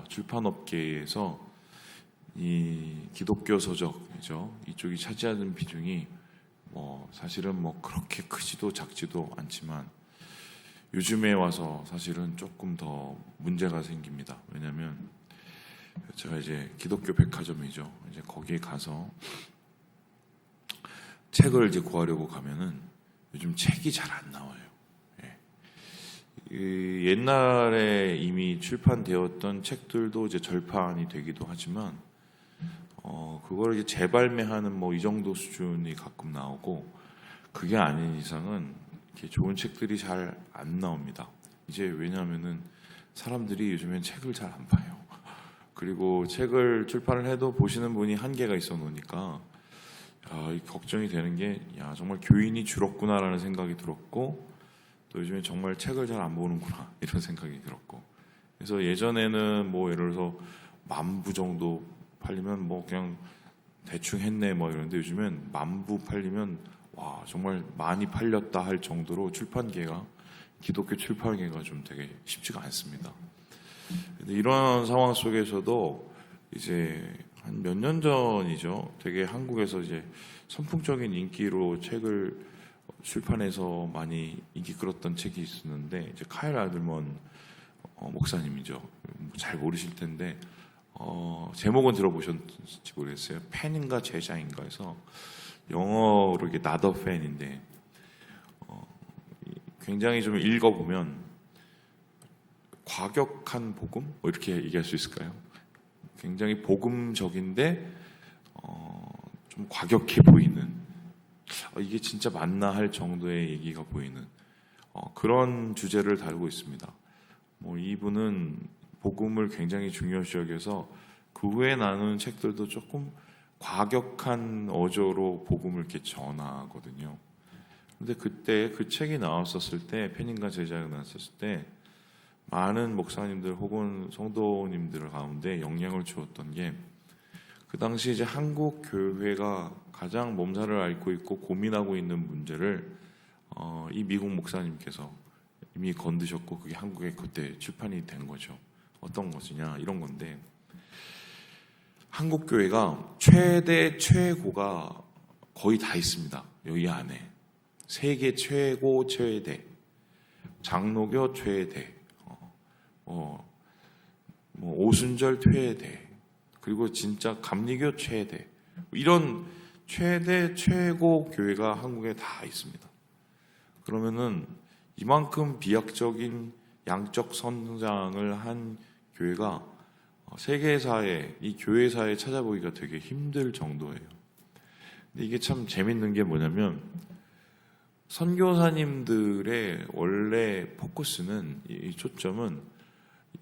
출판업계에서 이 기독교 서적이죠. 이쪽이 차지하는 비중이 사실은 그렇게 크지도 작지도 않지만 요즘에 와서 사실은 조금 더 문제가 생깁니다. 왜냐하면 제가 이제 기독교 백화점이죠. 이제 거기에 가서 책을 이제 구하려고 가면은 요즘 책이 잘 안 나와요. 옛날에 이미 출판되었던 책들도 이제 절판이 되기도 하지만 그걸 이제 재발매하는 이 정도 수준이 가끔 나오고, 그게 아닌 이상은 이렇게 좋은 책들이 잘 안 나옵니다. 이제 왜냐하면은 사람들이 요즘엔 책을 잘 안 봐요. 그리고 책을 출판을 해도 보시는 분이 한계가 있어 놓으니까 걱정이 되는 게, 정말 교인이 줄었구나라는 생각이 들었고, 또 요즘에 정말 책을 잘 안 보는구나 이런 생각이 들었고, 그래서 예전에는 예를 들어서 10,000부 정도 팔리면 그냥 대충 했네 이러는데, 요즘엔 10,000부 팔리면 와 정말 많이 팔렸다 할 정도로 기독교 출판계가 좀 되게 쉽지가 않습니다. 근데 이런 상황 속에서도 이제 한 몇 년 전이죠. 되게 한국에서 이제 선풍적인 인기로 책을 출판해서 많이 인기 끌었던 책이 있었는데, 이제 카일 아들먼 목사님이죠. 잘 모르실 텐데 제목은 들어보셨는지 모르겠어요. 팬인가 제자인가 해서 영어로 이게 not a fan인데 굉장히 좀 읽어보면 과격한 복음? 이렇게 얘기할 수 있을까요? 굉장히 복음적인데 좀 과격해 보이는, 이게 진짜 맞나 할 정도의 얘기가 보이는 그런 주제를 다루고 있습니다. 이분은 복음을 굉장히 중요시 여겨서 그 후에 나누는 책들도 조금 과격한 어조로 복음을 이렇게 전하거든요. 근데 그때 그 책이 나왔었을 때, 팬인가 제자가 나왔었을 때 많은 목사님들 혹은 성도님들 가운데 영향을 주었던 게, 그 당시 이제 한국 교회가 가장 몸살을 앓고 있고 고민하고 있는 문제를 이 미국 목사님께서 이미 건드셨고, 그게 한국에 그때 출판이 된 거죠. 어떤 것이냐 이런 건데, 한국 교회가 최대 최고가 거의 다 있습니다. 여기 안에 세계 최고 최대, 장로교 최대, 오순절 최대, 그리고 진짜 감리교 최대, 이런 최대 최고 교회가 한국에 다 있습니다. 그러면은 이만큼 비약적인 양적 성장을 한 교회가 세계사에, 이 교회사에 찾아보기가 되게 힘들 정도예요. 근데 이게 참 재밌는 게 뭐냐면, 선교사님들의 원래 포커스는, 이 초점은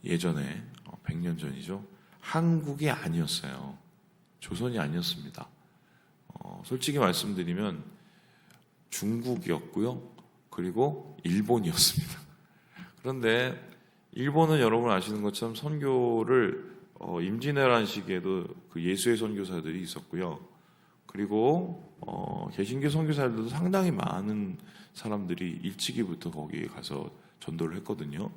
예전에 100년 전이죠. 한국이 아니었어요. 조선이 아니었습니다. 솔직히 말씀드리면 중국이었고요. 그리고 일본이었습니다. 그런데 일본은 여러분 아시는 것처럼 선교를 임진왜란 시기에도 그 예수의 선교사들이 있었고요. 그리고 개신교 선교사들도 상당히 많은 사람들이 일찍이부터 거기에 가서 전도를 했거든요.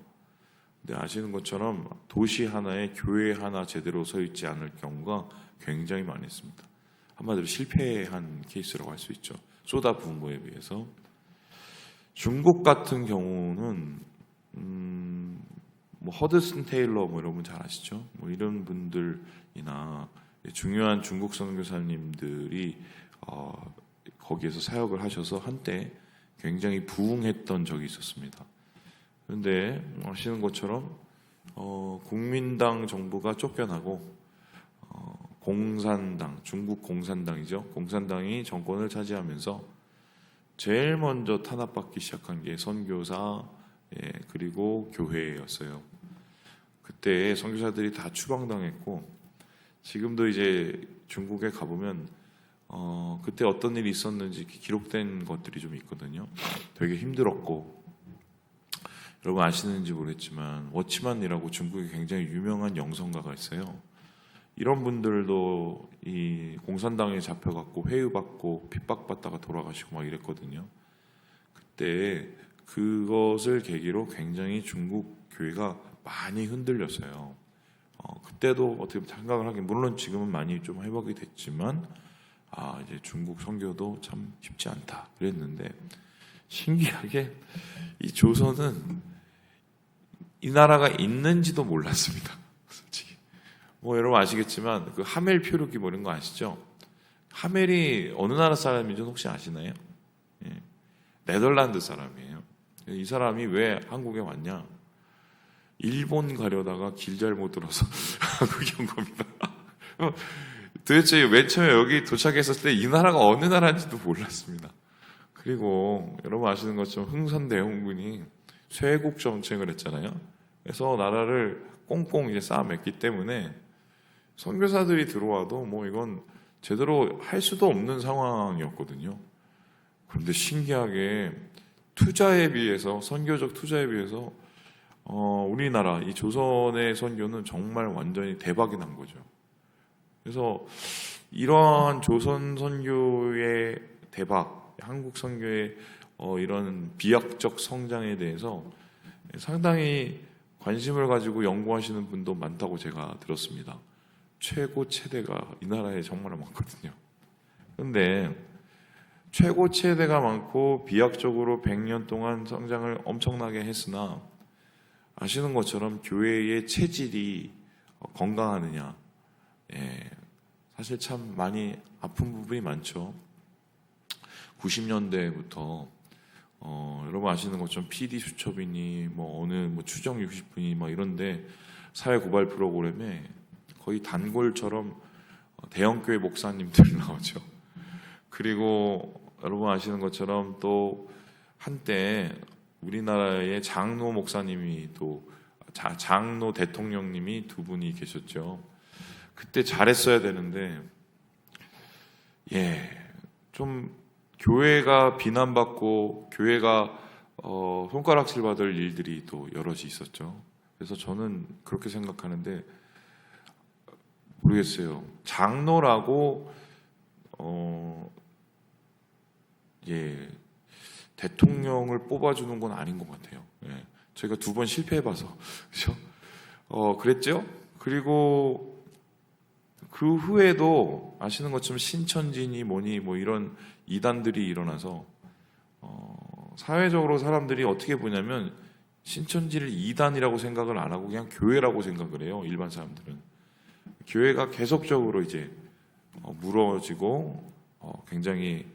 근데 아시는 것처럼 도시 하나에 교회 하나 제대로 서 있지 않을 경우가 굉장히 많았습니다. 한마디로 실패한 케이스라고 할 수 있죠. 쏟아부은 거에 비해서. 중국 같은 경우는 허드슨 테일러 여러분 잘 아시죠? 이런 분들이나 중요한 중국 선교사님들이 거기에서 사역을 하셔서 한때 굉장히 부흥했던 적이 있었습니다. 그런데 아시는 것처럼 국민당 정부가 쫓겨나고 공산당, 중국 공산당이죠. 공산당이 정권을 차지하면서 제일 먼저 탄압받기 시작한 게 선교사, 그리고 교회였어요. 그때 선교사들이 다 추방당했고, 지금도 이제 중국에 가보면 그때 어떤 일이 있었는지 기록된 것들이 좀 있거든요. 되게 힘들었고, 여러분 아시는지 모르겠지만 워치만이라고 중국에 굉장히 유명한 영성가가 있어요. 이런 분들도 이 공산당에 잡혀갖고 회유받고 핍박받다가 돌아가시고 막 이랬거든요. 그때 그것을 계기로 굉장히 중국 교회가 많이 흔들렸어요. 그때도 어떻게 생각을 하긴 물론 지금은 많이 좀 회복이 됐지만 이제 중국 선교도 참 쉽지 않다 그랬는데 신기하게 이 조선은 이 나라가 있는지도 몰랐습니다. 솔직히 뭐 여러분 아시겠지만 그 하멜 표류기 뭐 이런 거 아시죠? 하멜이 어느 나라 사람인지 혹시 아시나요? 예. 네덜란드 사람이에요. 이 사람이 왜 한국에 왔냐? 일본 가려다가 길 잘못 들어서 한국에 온 겁니다. 도대체 맨 처음에 여기 도착했을 때 이 나라가 어느 나라인지도 몰랐습니다. 그리고 여러분 아시는 것처럼 흥선대원군이 쇄국 정책을 했잖아요. 그래서 나라를 꽁꽁 이제 쌓아맸기 때문에 선교사들이 들어와도 뭐 이건 제대로 할 수도 없는 상황이었거든요. 그런데 신기하게 투자에 비해서 선교적 투자에 비해서 우리나라 이 조선의 선교는 정말 완전히 대박이 난 거죠. 그래서 이러한 조선 선교의 대박, 한국 선교의 이런 비약적 성장에 대해서 상당히 관심을 가지고 연구하시는 분도 많다고 제가 들었습니다. 최고 최대가 이 나라에 정말 많거든요. 그런데 최고 최대가 많고 비약적으로 100년 동안 성장을 엄청나게 했으나 아시는 것처럼 교회의 체질이 건강하느냐, 사실 참 많이 아픈 부분이 많죠. 90년대부터 여러분 아시는 것처럼 PD 수첩이니 뭐 어느 뭐 추정 60분이 막 이런데 사회 고발 프로그램에 거의 단골처럼 대형교회 목사님들 나오죠. 그리고 여러분 아시는 것처럼 또 한때 우리나라의 장로 목사님이 또 장로 대통령님이 두 분이 계셨죠. 그때 잘했어야 되는데 좀 교회가 비난받고 교회가 손가락질 받을 일들이 또 여럿이 있었죠. 그래서 저는 그렇게 생각하는데 모르겠어요. 장로라고 대통령을 뽑아주는 건 아닌 것 같아요. 저희가 2번 실패해봐서 그렇죠? 그랬죠? 그리고 그 후에도 아시는 것처럼 신천지니 뭐니 뭐 이런 이단들이 일어나서 사회적으로 사람들이 어떻게 보냐면 신천지를 이단이라고 생각을 안 하고 그냥 교회라고 생각을 해요. 일반 사람들은 교회가 계속적으로 이제 무너지고 굉장히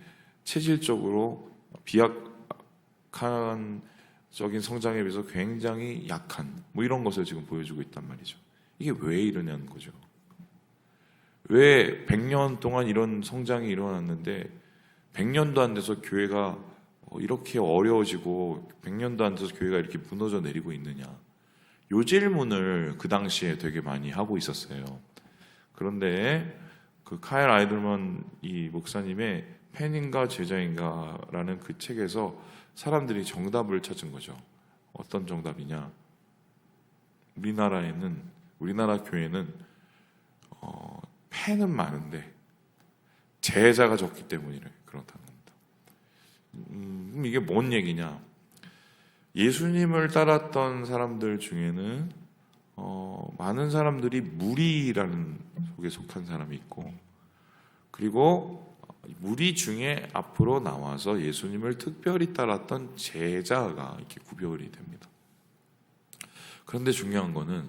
체질적으로 비약한 적인 성장에 비해서 굉장히 약한 뭐 이런 것을 지금 보여주고 있단 말이죠. 이게 왜 이러냐는 거죠. 왜 100년 동안 이런 성장이 일어났는데 100년도 안 돼서 교회가 이렇게 어려워지고 100년도 안 돼서 교회가 이렇게 무너져 내리고 있느냐. 요 질문을 그 당시에 되게 많이 하고 있었어요. 그런데 그 카일 아이들먼 이 목사님의 팬인가 제자인가라는 그 책에서 사람들이 정답을 찾은 거죠. 어떤 정답이냐? 우리나라 교회는 팬은 많은데 제자가 적기 때문이래. 그렇다는 겁니다. 그럼 이게 뭔 얘기냐? 예수님을 따랐던 사람들 중에는 많은 사람들이 무리라는 속에 속한 사람이 있고, 그리고 무리 중에 앞으로 나와서 예수님을 특별히 따랐던 제자가 이렇게 구별이 됩니다. 그런데 중요한 거는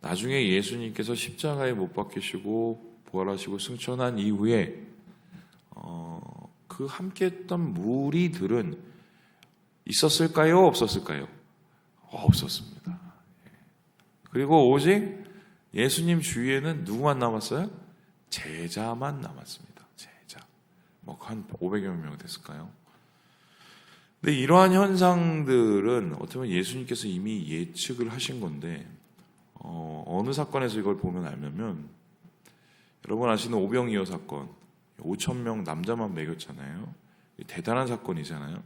나중에 예수님께서 십자가에 못 박히시고 부활하시고 승천한 이후에 그 함께했던 무리들은 있었을까요? 없었을까요? 없었습니다. 그리고 오직 예수님 주위에는 누구만 남았어요? 제자만 남았습니다. 제자. 뭐 한 500여 명 됐을까요? 근데 이러한 현상들은 어떻게 보면 예수님께서 이미 예측을 하신 건데 어느 사건에서 이걸 보면 알면 여러분 아시는 오병이어 사건 5,000명 남자만 먹였잖아요. 대단한 사건이잖아요.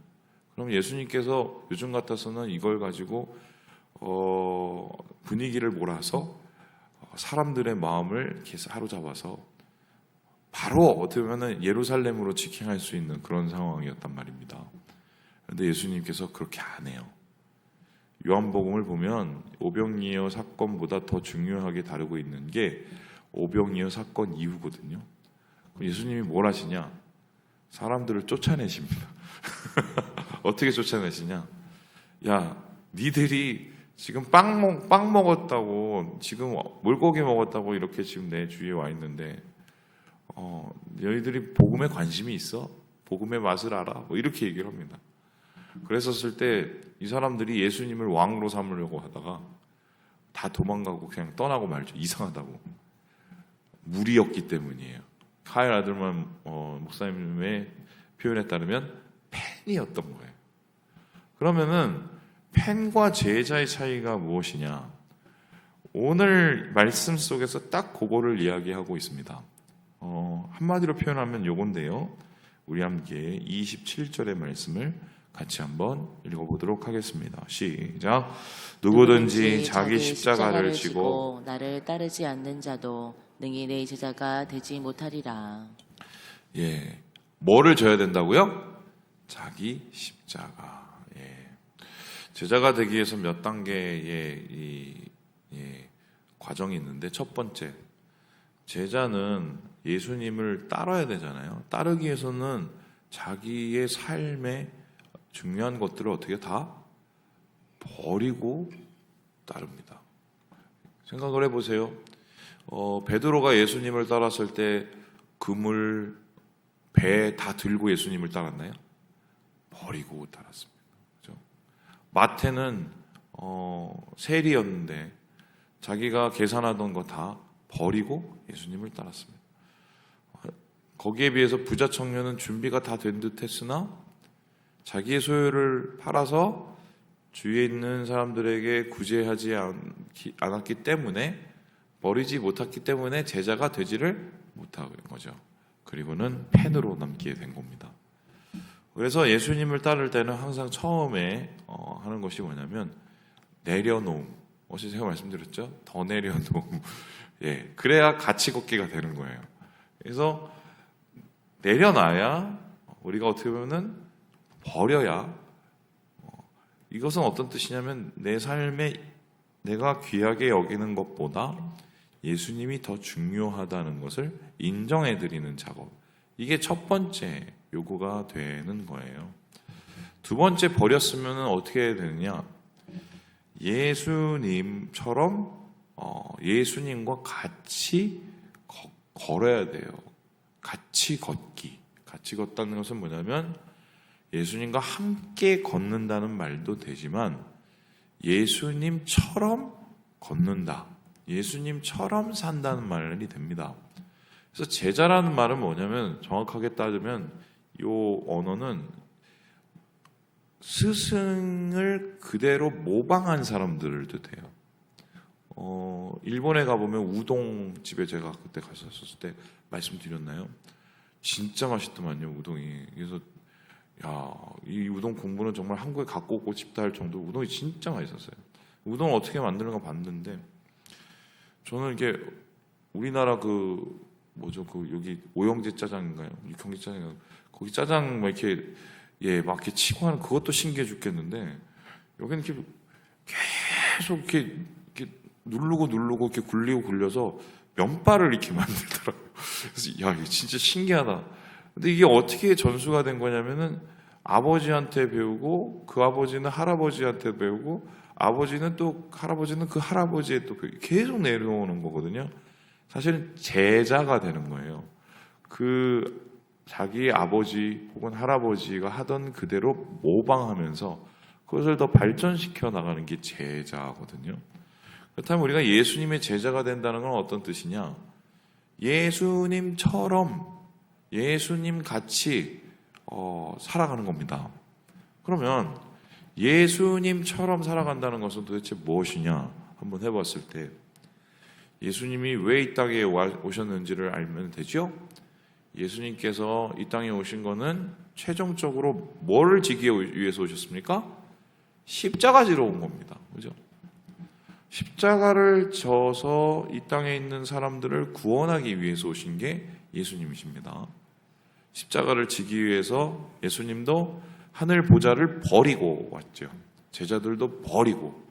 그럼 예수님께서 요즘 같아서는 이걸 가지고 분위기를 몰아서 사람들의 마음을 이렇게 사로잡아서 바로 어떻게 보면 예루살렘으로 직행할 수 있는 그런 상황이었단 말입니다. 근데 예수님께서 그렇게 안 해요. 요한복음을 보면 오병이어 사건보다 더 중요하게 다루고 있는 게 오병이어 사건 이후거든요. 예수님이 뭘 하시냐? 사람들을 쫓아내십니다. 어떻게 쫓아내시냐? 야, 니들이 지금 빵 먹었다고, 지금 물고기 먹었다고 이렇게 지금 내 주위에 와 있는데, 너희들이 복음에 관심이 있어? 복음의 맛을 알아? 뭐 이렇게 얘기를 합니다. 그랬었을 때 이 사람들이 예수님을 왕으로 삼으려고 하다가 다 도망가고 그냥 떠나고 말죠. 이상하다고. 무리였기 때문이에요. 카일 아들만 목사님의 표현에 따르면 팬이었던 거예요. 그러면은 팬과 제자의 차이가 무엇이냐? 오늘 말씀 속에서 딱 그거를 이야기하고 있습니다. 한마디로 표현하면 요건데요. 우리 함께 27절의 말씀을 같이 한번 읽어보도록 하겠습니다. 시작. 누구든지 자기 십자가를 지고 나를 따르지 않는 자도 능히 내 제자가 되지 못하리라. 예, 뭐를 져야 된다고요? 자기 십자가. 예. 제자가 되기 위해서 몇 단계의 과정이 있는데, 첫 번째, 제자는 예수님을 따라야 되잖아요. 따르기 위해서는 자기의 삶에 중요한 것들을 어떻게 다 버리고 따릅니다. 생각을 해보세요. 베드로가 예수님을 따랐을 때 그물, 배 다 들고 예수님을 따랐나요? 버리고 따랐습니다. 그렇죠? 마태는 세리였는데 자기가 계산하던 거 다 버리고 예수님을 따랐습니다. 거기에 비해서 부자 청년은 준비가 다 된 듯 했으나 자기의 소유를 팔아서 주위에 있는 사람들에게 구제하지 않았기 때문에, 버리지 못했기 때문에 제자가 되지를 못하는 거죠. 그리고는 팬으로 남게 된 겁니다. 그래서 예수님을 따를 때는 항상 처음에 하는 것이 뭐냐면 내려놓음. 어제 제가 말씀드렸죠? 더 내려놓음. 예, 그래야 같이 걷기가 되는 거예요. 그래서 내려놔야 우리가 어떻게 보면은 버려야, 이것은 어떤 뜻이냐면 내 삶에 내가 귀하게 여기는 것보다 예수님이 더 중요하다는 것을 인정해드리는 작업. 이게 첫 번째 요구가 되는 거예요. 두 번째, 버렸으면 어떻게 해야 되느냐? 예수님처럼 예수님과 같이 걸어야 돼요. 같이 걷기. 같이 걷다는 것은 뭐냐면 예수님과 함께 걷는다는 말도 되지만 예수님처럼 걷는다, 예수님처럼 산다는 말이 됩니다. 그래서 제자라는 말은 뭐냐면, 정확하게 따지면 이 언어는 스승을 그대로 모방한 사람들을 뜻해요. 일본에 가보면 우동집에 제가 그때 갔었을 때 말씀드렸나요? 진짜 맛있더만요, 우동이. 그래서 야, 이 우동 공부는 정말 한국에 갖고 오고 싶다 할 정도로 우동이 진짜 맛있었어요. 우동을 어떻게 만드는가 봤는데, 저는 이게 우리나라 여기 오영재 짜장인가요? 육형제 짜장인가요? 거기 짜장 막 이렇게 막 이렇게 치고 하는 그것도 신기해 죽겠는데, 여기는 이렇게 계속 이렇게 누르고 이렇게 굴리고 굴려서 면발을 이렇게 만들더라고요. 그래서 야, 이거 진짜 신기하다. 근데 이게 어떻게 전수가 된 거냐면은 아버지한테 배우고, 그 아버지는 할아버지한테 배우고, 아버지는 또 할아버지는 그 할아버지에 또 배우고, 계속 내려오는 거거든요. 사실은 제자가 되는 거예요. 그 자기 아버지 혹은 할아버지가 하던 그대로 모방하면서 그것을 더 발전시켜 나가는 게 제자거든요. 그렇다면 우리가 예수님의 제자가 된다는 건 어떤 뜻이냐? 예수님처럼, 예수님 같이 살아가는 겁니다. 그러면 예수님처럼 살아간다는 것은 도대체 무엇이냐 한번 해봤을 때, 예수님이 왜 이 땅에 오셨는지를 알면 되죠? 예수님께서 이 땅에 오신 거는 최종적으로 뭐를 지기 위해서 오셨습니까? 십자가 지러 온 겁니다. 그죠? 십자가를 져서 이 땅에 있는 사람들을 구원하기 위해서 오신 게 예수님이십니다. 십자가를 지기 위해서 예수님도 하늘 보좌를 버리고 왔죠. 제자들도 버리고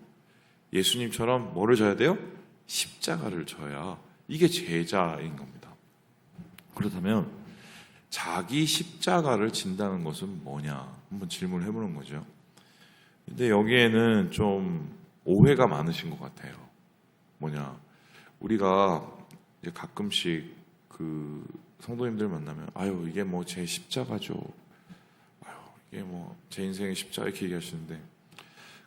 예수님처럼 뭐를 져야 돼요? 십자가를 져야 이게 제자인 겁니다. 그렇다면 자기 십자가를 진다는 것은 뭐냐? 한번 질문을 해보는 거죠. 근데 여기에는 좀 오해가 많으신 것 같아요. 뭐냐? 우리가 이제 가끔씩 그 성도님들 만나면 아유 이게 뭐 제 십자가죠. 아유 이게 뭐 제 인생의 십자가 이렇게 얘기하시는데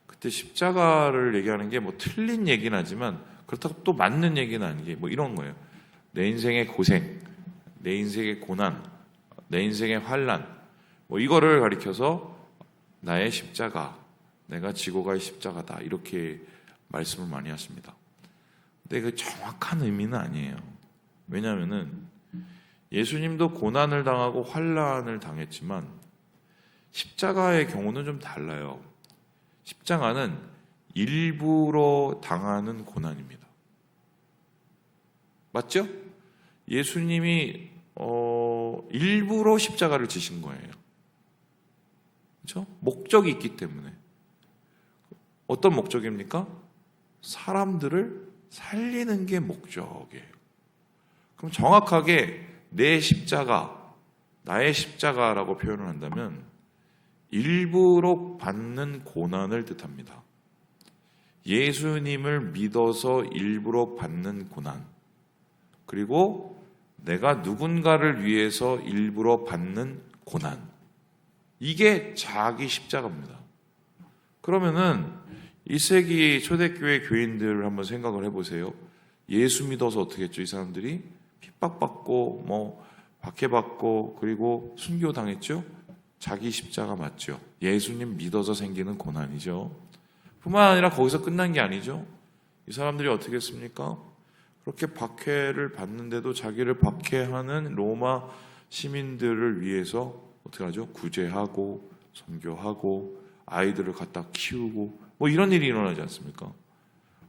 그때 십자가를 얘기하는 게 뭐 틀린 얘기는 하지만 그렇다고 또 맞는 얘기는 아니게 뭐 이런 거예요. 내 인생의 고생, 내 인생의 고난, 내 인생의 환난 뭐 이거를 가리켜서 나의 십자가, 내가 지고 갈 십자가다 이렇게 말씀을 많이 하십니다. 근데 그 정확한 의미는 아니에요. 왜냐하면은 예수님도 고난을 당하고 환난을 당했지만 십자가의 경우는 좀 달라요. 십자가는 일부러 당하는 고난입니다. 맞죠? 예수님이 일부러 십자가를 지신 거예요. 그렇죠? 목적이 있기 때문에. 어떤 목적입니까? 사람들을 살리는 게 목적이에요. 그럼 정확하게 내 십자가, 나의 십자가라고 표현을 한다면 일부러 받는 고난을 뜻합니다. 예수님을 믿어서 일부러 받는 고난, 그리고 내가 누군가를 위해서 일부러 받는 고난, 이게 자기 십자가입니다. 그러면은 1세기 초대교회 교인들을 한번 생각을 해보세요. 예수 믿어서 어떻게 했죠? 이 사람들이 핍박받고 뭐 박해받고 그리고 순교당했죠? 자기 십자가 맞죠? 예수님 믿어서 생기는 고난이죠. 뿐만 아니라 거기서 끝난 게 아니죠. 이 사람들이 어떻게 했습니까? 그렇게 박해를 받는데도 자기를 박해하는 로마 시민들을 위해서 어떻게 하죠? 구제하고 선교하고 아이들을 갖다 키우고 뭐 이런 일이 일어나지 않습니까?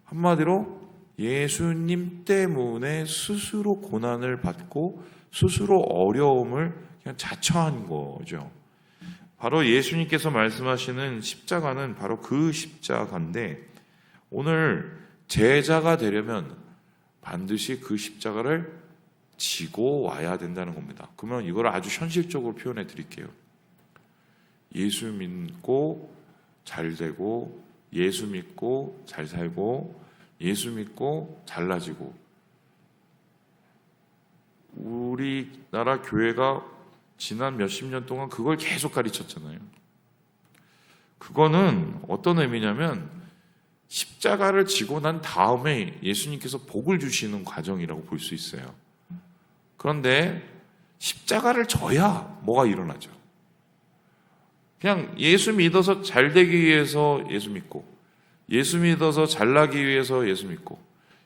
한마디로 예수님 때문에 스스로 고난을 받고 스스로 어려움을 그냥 자처한 거죠. 바로 예수님께서 말씀하시는 십자가는 바로 그 십자가인데 오늘 제자가 되려면 반드시 그 십자가를 지고 와야 된다는 겁니다. 그러면 이걸 아주 현실적으로 표현해 드릴게요. 예수 믿고 잘 되고 예수 믿고 잘 살고 예수 믿고 잘나지고 우리나라 교회가 지난 몇십 년 동안 그걸 계속 가르쳤잖아요. 그거는 어떤 의미냐면 십자가를 지고 난 다음에 예수님께서 복을 주시는 과정이라고 볼 수 있어요. 그런데 십자가를 져야 뭐가 일어나죠. 그냥 예수 믿어서 잘 되기 위해서 예수 믿고 예수 믿어서 잘나기 위해서 예수 믿고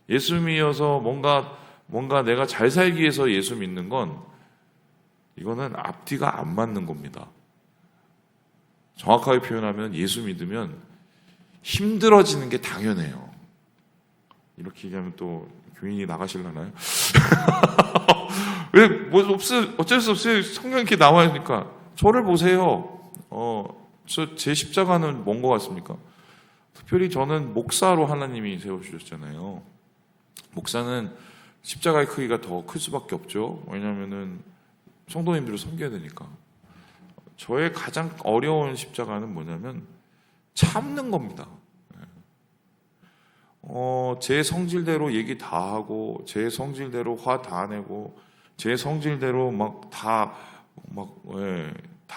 예수 믿어서 뭔가 내가 잘 살기 위해서 예수 믿는 건 이거는 앞뒤가 안 맞는 겁니다. 정확하게 표현하면 예수 믿으면 힘들어지는 게 당연해요. 이렇게 얘기하면 또 교인이 나가실라나요? 왜, 어쩔 수 없어요. 성경 이렇게 나와 있으니까. 저를 보세요. 제 십자가는 뭔 것 같습니까? 특별히 저는 목사로 하나님이 세워주셨잖아요. 목사는 십자가의 크기가 더 클 수밖에 없죠. 왜냐하면은 성도님들을 섬겨야 되니까. 저의 가장 어려운 십자가는 뭐냐면 참는 겁니다. 제 성질대로 얘기 다 하고 제 성질대로 화 다 내고 제 성질대로 다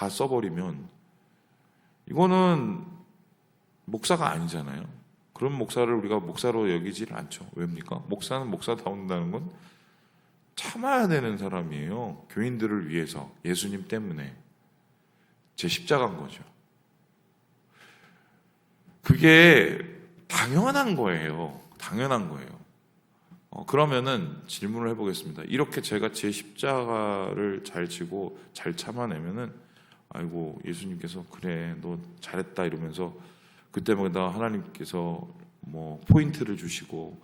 써버리면 이거는 목사가 아니잖아요. 그런 목사를 우리가 목사로 여기질 않죠. 왜입니까? 목사는 목사다운다는 건 참아야 되는 사람이에요. 교인들을 위해서 예수님 때문에 제 십자가인 거죠. 그게 당연한 거예요. 당연한 거예요. 그러면은 질문을 해보겠습니다. 이렇게 제가 제 십자가를 잘 지고 잘 참아내면은 아이고 예수님께서 그래 너 잘했다 이러면서 그때마다 하나님께서 뭐 포인트를 주시고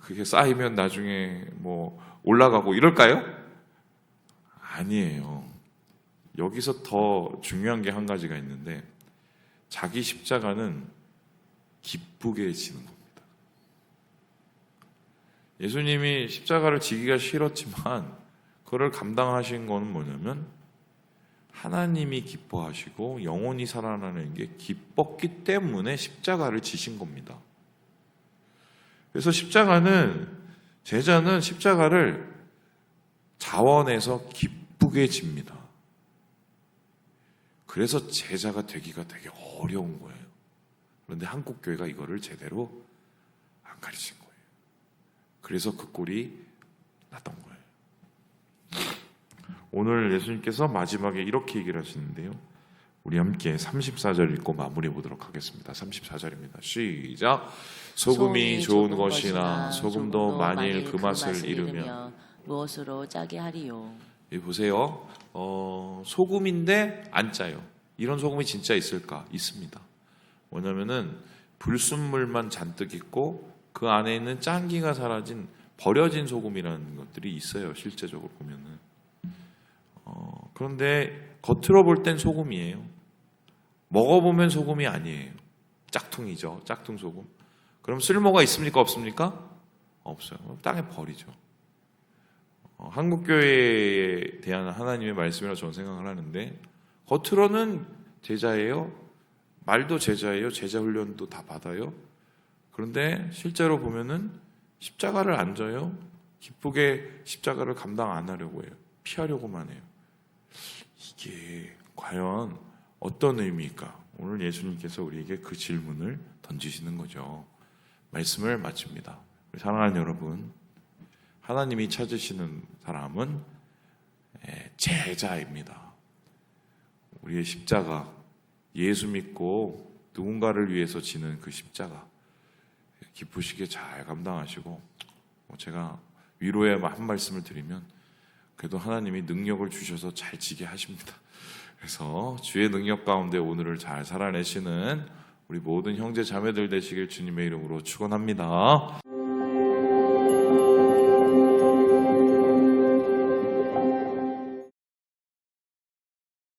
그게 쌓이면 나중에 뭐 올라가고 이럴까요? 아니에요. 여기서 더 중요한 게 한 가지가 있는데 자기 십자가는 기쁘게 지는 겁니다. 예수님이 십자가를 지기가 싫었지만 그걸 감당하신 건 뭐냐면 하나님이 기뻐하시고 영원히 살아나는 게 기뻤기 때문에 십자가를 지신 겁니다. 그래서 제자는 십자가를 자원해서 기쁘게 집니다. 그래서 제자가 되기가 되게 어려운 거예요. 그런데 한국교회가 이거를 제대로 안 가르친 거예요. 그래서 그 꼴이 났던 거예요. 오늘 예수님께서 마지막에 이렇게 얘기를 하시는데요. 우리 함께 34절 읽고 마무리해 보도록 하겠습니다. 34절입니다. 시작. 소금이 좋은 것이나 소금도 만일 그 맛을 잃으면 무엇으로 짜게 하리요. 여기 보세요. 소금인데 안 짜요. 이런 소금이 진짜 있을까? 있습니다. 뭐냐면은 불순물만 잔뜩 있고 그 안에 있는 짠기가 사라진 버려진 소금이라는 것들이 있어요. 실제적으로 보면은. 그런데 겉으로 볼 땐 소금이에요. 먹어보면 소금이 아니에요. 짝퉁이죠. 짝퉁 소금. 그럼 쓸모가 있습니까? 없습니까? 없어요. 땅에 버리죠. 한국교회에 대한 하나님의 말씀이라고 저는 생각을 하는데 겉으로는 제자예요. 말도 제자예요. 제자 훈련도 다 받아요. 그런데 실제로 보면은 십자가를 안 져요. 기쁘게 십자가를 감당 안 하려고 해요. 피하려고만 해요. 이게 과연 어떤 의미일까? 오늘 예수님께서 우리에게 그 질문을 던지시는 거죠. 말씀을 마칩니다. 사랑하는 여러분, 하나님이 찾으시는 사람은 제자입니다. 우리의 십자가, 예수 믿고 누군가를 위해서 지는 그 십자가 기쁘시게 잘 감당하시고, 제가 위로의 한 말씀을 드리면 그래도 하나님이 능력을 주셔서 잘 지게 하십니다. 그래서 주의 능력 가운데 오늘을 잘 살아내시는 우리 모든 형제 자매들 되시길 주님의 이름으로 축원합니다.